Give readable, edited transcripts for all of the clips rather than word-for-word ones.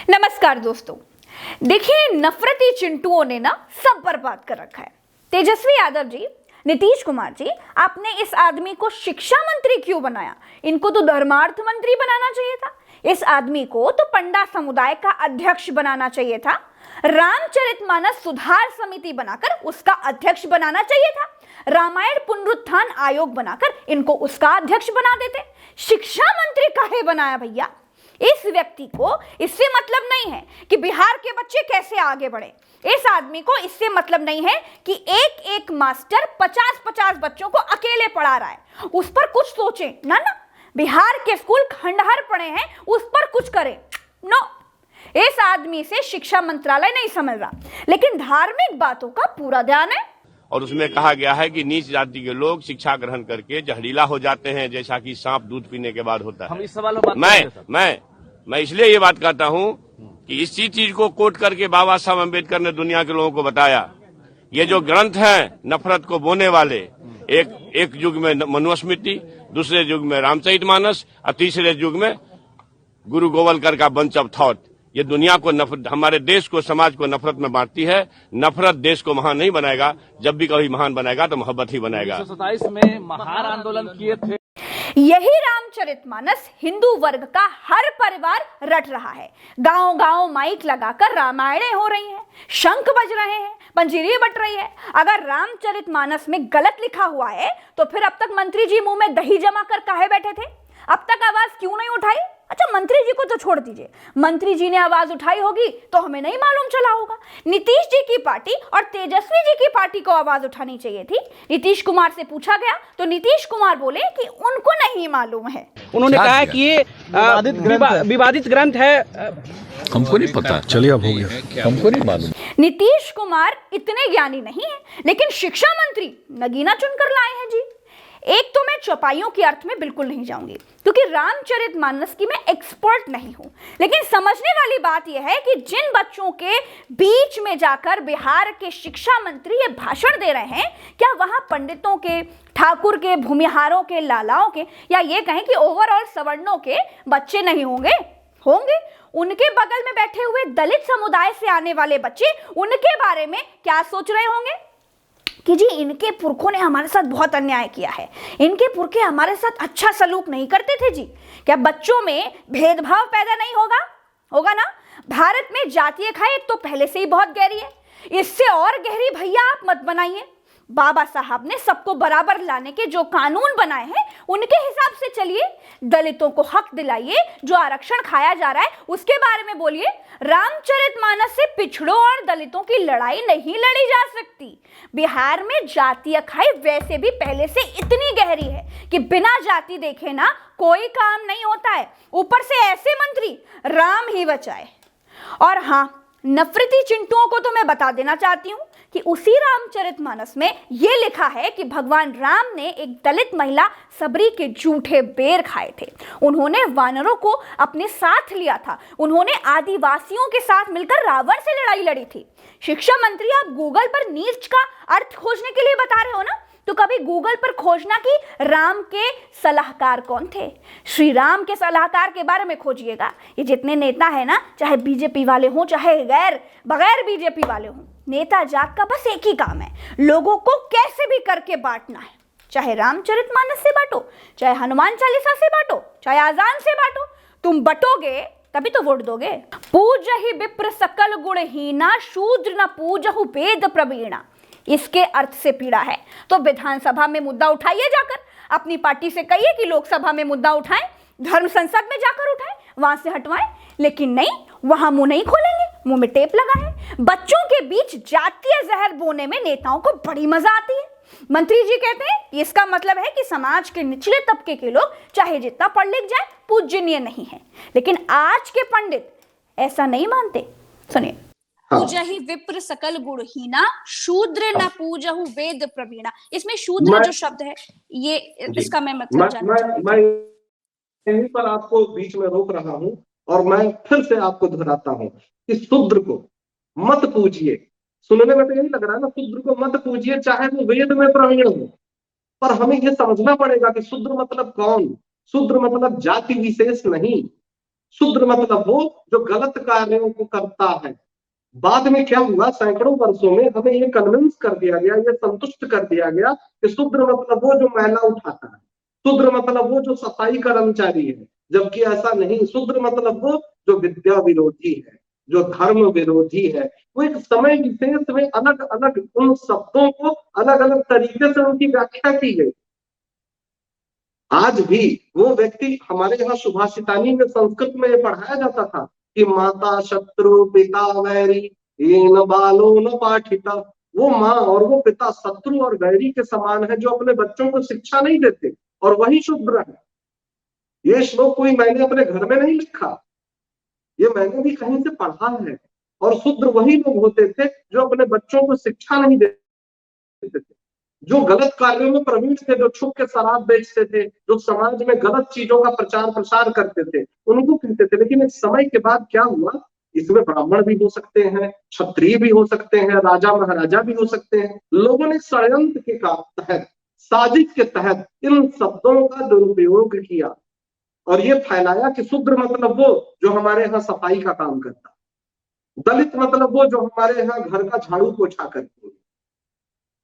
नमस्कार दोस्तों, देखिए नफरती चिंटुओं ने ना सब बर्बाद कर रखा है। तेजस्वी यादव जी, नीतीश कुमार जी, आपने इस आदमी को शिक्षा मंत्री क्यों बनाया? इनको तो धर्मार्थ मंत्री बनाना चाहिए था। इस आदमी को तो पंडा समुदाय का अध्यक्ष बनाना चाहिए था। रामचरितमानस सुधार समिति बनाकर उसका अध्यक्ष बनाना चाहिए था। रामायण पुनरुत्थान आयोग बनाकर इनको उसका अध्यक्ष बना देते। शिक्षा मंत्री काहे बनाया भैया? इस व्यक्ति को इससे मतलब नहीं है कि बिहार के बच्चे कैसे आगे बढ़े। इस आदमी को इससे मतलब नहीं है कि एक एक मास्टर 50-50 बच्चों को अकेले पढ़ा रहा है। उस पर कुछ सोचें ना। बिहार के स्कूल खंडहर पड़े हैं, उस पर कुछ करें। नो, इस आदमी से शिक्षा मंत्रालय नहीं समझ रहा, लेकिन धार्मिक बातों का पूरा ध्यान है। और उसमें कहा गया है कि नीच जाति के लोग शिक्षा ग्रहण करके जहरीला हो जाते हैं, जैसा कि सांप दूध पीने के बाद होता है। हम इस सवाल में मैं इसलिए ये बात कहता हूँ कि इसी चीज को कोट करके बाबा साहब अम्बेडकर ने दुनिया के लोगों को बताया। ये जो ग्रंथ हैं नफरत को बोने वाले, एक युग में मनुस्मृति, दूसरे युग में रामचरितमानस और तीसरे युग में गुरु गोवलकर का बंच ऑफ थॉट, ये दुनिया को नफरत, हमारे देश को, समाज को नफरत में बांटती है। नफरत देश को महान नहीं बनाएगा। जब भी कभी महान बनाएगा तो मोहब्बत ही बनाएगा। 1927 में महान आंदोलन किए थे। यही रामचरितमानस हिंदू वर्ग का हर परिवार रट रहा है। गांव गांव माइक लगाकर रामायणें हो रही हैं, शंख बज रहे हैं, पंजीरी बट रही है। अगर रामचरितमानस में गलत लिखा हुआ है तो फिर अब तक मंत्री जी मुंह में दही जमा कर काहे बैठे थे? अब तक आवाज क्यों नहीं उठाई? अच्छा, मंत्री जी को तो छोड़ दीजिए, मंत्री जी ने आवाज उठाई होगी तो हमें नहीं मालूम चला होगा। नीतीश जी की पार्टी और तेजस्वी जी की पार्टी को आवाज उठानी चाहिए थी। नीतीश कुमार से पूछा गया तो नीतीश कुमार बोले कि उनको नहीं मालूम है। उन्होंने कहा कि ये विवादित ग्रंथ है। हमको नहीं पता, चलिए अब हो गया, हमको नहीं मालूम। नीतीश कुमार इतने ज्ञानी नहीं है, लेकिन शिक्षा मंत्री नगीना चुनकर लाए हैं जी। एक तो मैं चौपाइयों के अर्थ में बिल्कुल नहीं जाऊंगी, क्योंकि रामचरितमानस की मैं एक्सपर्ट नहीं हूं, लेकिन समझने वाली बात यह है कि जिन बच्चों के बीच में जाकर बिहार के शिक्षा मंत्री ये भाषण दे रहे हैं, क्या वहां पंडितों के, ठाकुर के, भूमिहारों के, लालाओं के, या ये कहें कि ओवरऑल सवर्णों के बच्चे नहीं होंगे? उनके बगल में बैठे हुए दलित समुदाय से आने वाले बच्चे, उनके बारे में क्या सोच रहे होंगे कि जी इनके पुरखों ने हमारे साथ बहुत अन्याय किया है, इनके पुरखे हमारे साथ अच्छा सलूक नहीं करते थे जी। क्या बच्चों में भेदभाव पैदा नहीं होगा ना? भारत में जातीय खाई तो पहले से ही बहुत गहरी है, इससे और गहरी भैया आप मत बनाइए। बाबा साहब ने सबको बराबर लाने के जो कानून बनाए हैं उनके हिसाब से चलिए। दलितों को हक दिलाइए, जो आरक्षण खाया जा रहा है उसके बारे में बोलिए। रामचरितमानस से पिछड़ों और दलितों की लड़ाई नहीं लड़ी जा सकती। बिहार में जातीय खाई वैसे भी पहले से इतनी गहरी है कि बिना जाति देखे ना कोई काम नहीं होता है। ऊपर से ऐसे मंत्री, राम ही बचाए। और हाँ, नफरती चिंटुओं को तो मैं बता देना चाहती हूं कि उसी रामचरितमानस में यह लिखा है कि भगवान राम ने एक दलित महिला सबरी के जूठे बेर खाए थे। उन्होंने वानरों को अपने साथ लिया था। उन्होंने आदिवासियों के साथ मिलकर रावण से लड़ाई लड़ी थी। शिक्षा मंत्री, आप गूगल पर नीच का अर्थ खोजने के लिए बता रहे हो ना, तो कभी गूगल पर खोजना कि राम के सलाहकार कौन थे। श्री राम के सलाहकार के बारे में खोजिएगा। ये जितने नेता है ना, चाहे बीजेपी वाले हों चाहे बगैर बीजेपी वाले हों, नेता जात का बस एक ही काम है, लोगों को कैसे भी करके बांटना है। चाहे रामचरितमानस से बांटो, चाहे हनुमान चालीसा से बांटो, चाहे आजान से बांटो, तुम बटोगे तभी तो वोट दोगे। पूजहि विप्र सकल गुणहीना, शूद्र न पूजहु वेद प्रवीणा। इसके अर्थ से पीड़ा है तो विधानसभा में मुद्दा उठाइए, जाकर अपनी पार्टी से कहिए कि लोकसभा में मुद्दा उठाएं, धर्म संसद में जाकर उठाएं, वहां से हटवाएं। लेकिन नहीं, वहां मुंह नहीं खोलेंगे, मुंह में टेप लगा है। बच्चों के बीच जातीय जहर बोने में नेताओं को बड़ी मजा आती है। मंत्री जी कहते हैं कि इसका मतलब है कि समाज के निचले तबके के लोग चाहे जितना पढ़ लिख जाए पूजनीय नहीं है। लेकिन आज के पंडित ऐसा नहीं मानते। सुनिए। पूजहि विप्र सकल गुणहीना, शूद्र न पूजहु वेद प्रवीणा। इसमें शूद्र जो शब्द है, ये इसका मैं मतलब जानना चाहती हूं। मैं यहीं पर आपको बीच में रोक रहा हूं और मैं फिर से आपको दोहराता हूं कि शूद्र को मत पूजिए। सुनने में तो यही लग रहा है ना, शूद्र को मत पूजिए चाहे वो वेद में प्रवीण हो, पर हमें ये समझना पड़ेगा कि शूद्र मतलब कौन। शूद्र मतलब जाति विशेष नहीं, शूद्र मतलब वो जो गलत कार्यों को करता है। बाद में क्या हुआ, सैकड़ों वर्षों में हमें ये कन्विंस कर दिया गया, ये संतुष्ट कर दिया गया कि शूद्र मतलब वो जो मैला उठाता है, शूद्र मतलब वो जो सफाई कर्मचारी है, जबकि ऐसा नहीं। शूद्र मतलब वो जो विद्या विरोधी है, जो धर्म विरोधी है। वो एक समय विशेष में अलग अलग उन शब्दों को अलग अलग तरीके से उनकी व्याख्या की गई। आज भी वो व्यक्ति, हमारे यहाँ सुभाषितानी में संस्कृत में ये पढ़ाया जाता था कि माता शत्रु पिता वैरी येन बालो न पाठिता। वो माँ और वो पिता शत्रु और वैरी के समान है जो अपने बच्चों को शिक्षा नहीं देते, और वही शूद्र है। ये श्लोक कोई मैंने अपने घर में नहीं लिखा, ये मैंने भी कहीं से पढ़ा है। और शूद्र वही लोग होते थे जो अपने बच्चों को शिक्षा नहीं देते थे, जो गलत कार्यों में प्रवीण थे, जो छुप के शराब बेचते थे, जो समाज में गलत चीजों का प्रचार प्रसार करते थे, उनको कहते थे। लेकिन एक समय के बाद क्या हुआ, इसमें ब्राह्मण भी हो सकते हैं, क्षत्रिय भी हो सकते हैं, राजा महाराजा भी हो सकते हैं। लोगों ने षड्यंत्र के तहत, साजिश के तहत इन शब्दों का दुरुपयोग किया और ये फैलाया कि शूद्र मतलब वो जो हमारे यहाँ सफाई का काम करता, दलित मतलब वो जो हमारे यहाँ घर का झाड़ू पोछा करते हैं।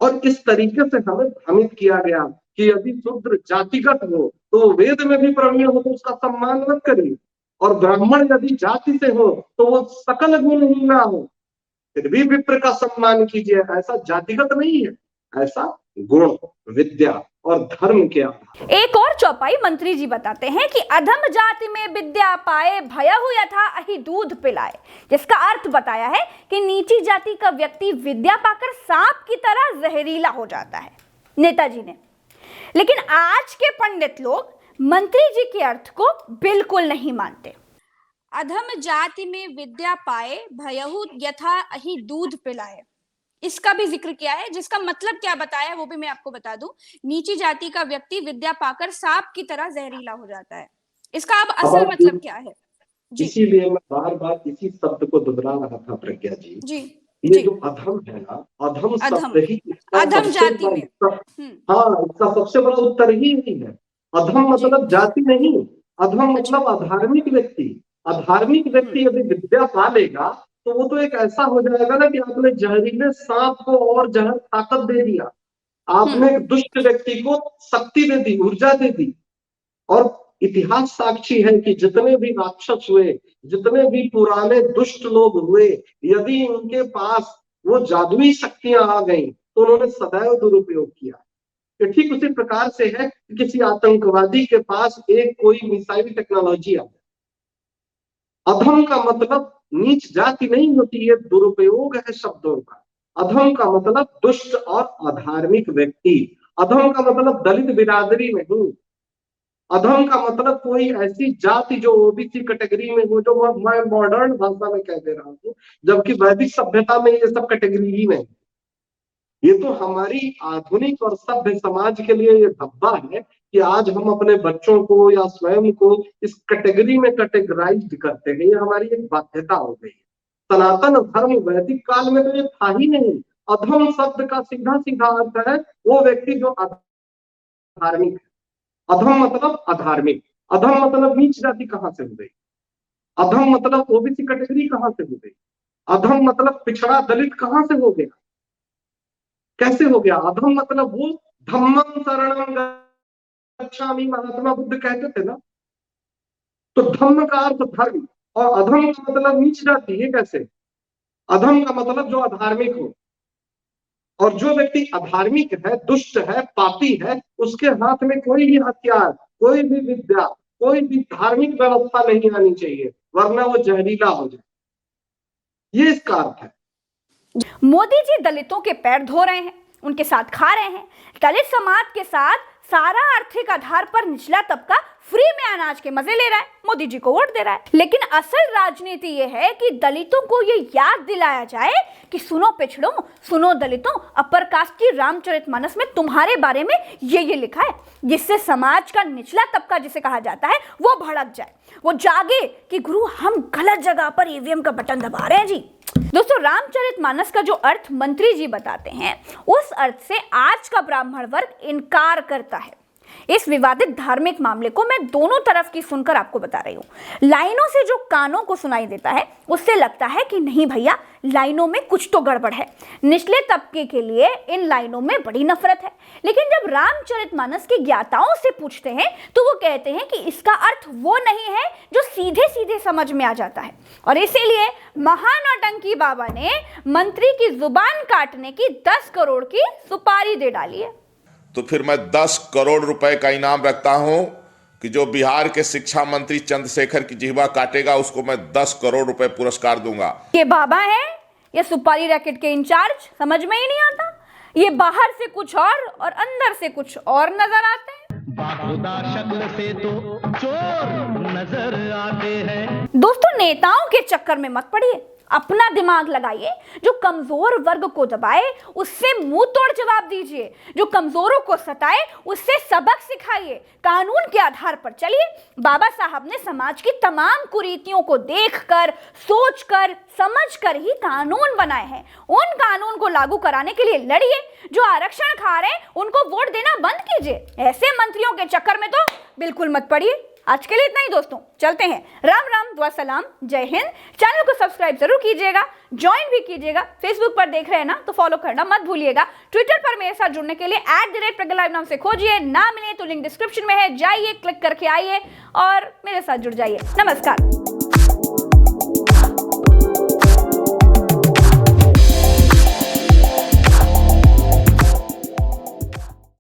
और इस तरीके से हमें भ्रमित किया गया कि यदि शूद्र जातिगत हो तो वेद में भी प्रवीण हो तो उसका सम्मान मत करिए, और ब्राह्मण यदि जाति से हो तो वो सकल गुणहीन ना हो, फिर भी विप्र का सम्मान कीजिए। ऐसा जातिगत नहीं है, ऐसा गुण, विद्या और धर्म के आधार। एक और चौपाई मंत्री जी बताते हैं कि अधम जाति में विद्या पाए भयहु यथा अहि दूध पिलाए, जिसका अर्थ बताया है कि नीची जाति का व्यक्ति विद्या पाकर सांप की तरह जहरीला हो जाता है, नेताजी ने। लेकिन आज के पंडित लोग मंत्री जी के अर्थ को बिल्कुल नहीं मानते। अधम जाति में विद्या पाए भयहु यथा अहि दूध पिलाए, इसका भी जिक्र किया है, जिसका मतलब क्या बताया वो भी मैं आपको बता दूं। नीची जाति का व्यक्ति विद्या पाकर सांप की तरह जहरीला हो जाता है, इसका अब असल मतलब क्या है? जी, इसीलिए मैं बार बार इसी शब्द को दोहरा रहा था प्रज्ञा जी। जी, ये जो अधम है ना, अधम शब्द ही अधम जाति में, हाँ, इसका सबसे बड़ा उत्तर ही नहीं है। अधम मतलब जाति नहीं, अधम मतलब अधार्मिक व्यक्ति। अधार्मिक व्यक्ति यदि विद्या पा लेगा तो वो तो एक ऐसा हो जाएगा ना कि आपने जहरीले सांप को और जहर ताकत दे दिया, आपने एक दुष्ट व्यक्ति को शक्ति दे दी, ऊर्जा दे दी। और इतिहास साक्षी है कि जितने भी राक्षस हुए, जितने भी पुराने दुष्ट लोग हुए, यदि उनके पास वो जादुई शक्तियां आ गई तो उन्होंने सदैव दुरुपयोग किया। ये ठीक उसी प्रकार से है कि किसी आतंकवादी के पास एक कोई मिसाइल टेक्नोलॉजी आ गई। अधम का मतलब नीच जाति नहीं होती, ये दुरुपयोग है शब्दों का। अधम का मतलब दुष्ट और अधार्मिक व्यक्ति। अधम का मतलब दलित बिरादरी नहीं। अधम का मतलब कोई ऐसी जाति जो ओबीसी कैटेगरी में हो, जो मैं मॉडर्न भाषा में कह दे रहा हूँ, जबकि वैदिक सभ्यता में ये सब कैटेगरी ही नहीं। ये तो हमारी आधुनिक और सभ्य समाज के लिए ये धब्बा है कि आज हम अपने बच्चों को या स्वयं को इस कैटेगरी में कैटेगराइज्ड करते हैं। ये हमारी एक बाध्यता हो गई है। सनातन धर्म वैदिक काल में तो ये था ही नहीं। अधम शब्द का सीधा सीधा अर्थ है वो व्यक्ति जो अधार्मिक है। अधम मतलब अधार्मिक, अधम मतलब नीच जाति कहाँ से हो गई, अधम मतलब ओबीसी कैटेगरी कहाँ से हो गई, अधम मतलब पिछड़ा दलित कहाँ से हो गया, कैसे हो गया? अधम मतलब वो धम्मं शरणं गच्छामि महात्मा बुद्ध कहते थे ना, तो धम्म का अर्थ धर्म और अधम का मतलब नीच जाति। ये कैसे? अधम का मतलब जो अधार्मिक हो, और जो व्यक्ति अधार्मिक है, दुष्ट है, पापी है, उसके हाथ में कोई भी हथियार, कोई भी विद्या, कोई भी धार्मिक व्यवस्था नहीं आनी चाहिए, वरना वो जहरीला हो जाए। ये इसका अर्थ है। मोदी जी दलितों के पैर धो रहे हैं, उनके साथ खा रहे हैं। दलित समाज के साथ सारा आर्थिक आधार पर निचला तबका फ्री में अनाज के मजे ले रहा है, मोदी जी को वोट दे रहा है। लेकिन असल राजनीति यह है कि दलितों को यह याद दिलाया जाए कि सुनो पिछड़ों, सुनो दलितों, अपर कास्ट की रामचरितमानस में तुम्हारे बारे में ये लिखा है, जिससे समाज का निचला तबका जिसे कहा जाता है वो भड़क जाए, वो जागे कि गुरु हम गलत जगह पर ईवीएम का बटन दबा रहे हैं जी। दोस्तों, रामचरितमानस का जो अर्थ मंत्री जी बताते हैं, उस अर्थ से आज का ब्राह्मण वर्ग इनकार करता है। इस विवादित धार्मिक मामले को मैं दोनों तरफ की सुनकर आपको बता रही हूं। लाइनों से जो कानों को सुनाई देता है उससे लगता है कि नहीं भैया, लाइनों में कुछ तो गड़बड़ है। निचले तबके के लिए इन लाइनों में बड़ी नफरत है। लेकिन जब रामचरितमानस की ज्ञाताओं से पूछते हैं तो वो कहते हैं कि इसका अर्थ वो नहीं है जो सीधे सीधे समझ में आ जाता है। और इसीलिए महानौटंकी बाबा ने मंत्री की जुबान काटने की 10 करोड़ की सुपारी दे डाली है। तो फिर मैं 10 करोड़ रुपए का इनाम रखता हूं कि जो बिहार के शिक्षा मंत्री चंद्रशेखर की जिह्वा काटेगा उसको मैं 10 करोड़ रुपए पुरस्कार दूंगा। ये बाबा है या सुपारी रैकेट के इंचार्ज, समझ में ही नहीं आता। ये बाहर से कुछ और अंदर से कुछ और नजर आते हैं। शक्ल से तो चोर नजर आते हैं। दोस्तों, नेताओं के चक्कर में मत पड़िए, अपना दिमाग लगाइए। जो कमजोर वर्ग को दबाए उससे मुंह तोड़ जवाब दीजिए, जो कमजोरों को सताए उससे सबक सिखाइए। कानून के आधार पर चलिए। बाबा साहब ने समाज की तमाम कुरीतियों को देखकर, सोचकर, समझकर ही कानून बनाए हैं। उन कानून को लागू कराने के लिए लड़िए। जो आरक्षण खा रहे हैं उनको वोट देना बंद कीजिए। ऐसे मंत्रियों के चक्कर में तो बिल्कुल मत पड़िए। आज के लिए इतना ही दोस्तों, चलते हैं। राम राम, दुआ सलाम, जय हिंद। चैनल को सब्सक्राइब जरूर कीजिएगा, ज्वाइन भी कीजिएगा। फेसबुक पर देख रहे हैं ना, तो फॉलो करना मत भूलिएगा। ट्विटर पर मेरे साथ जुड़ने के लिए @PragyaLive नाम से खोजिए। ना मिले तो लिंक डिस्क्रिप्शन में है, जाइए, क्लिक करके आइए और मेरे साथ जुड़ जाइए। नमस्कार।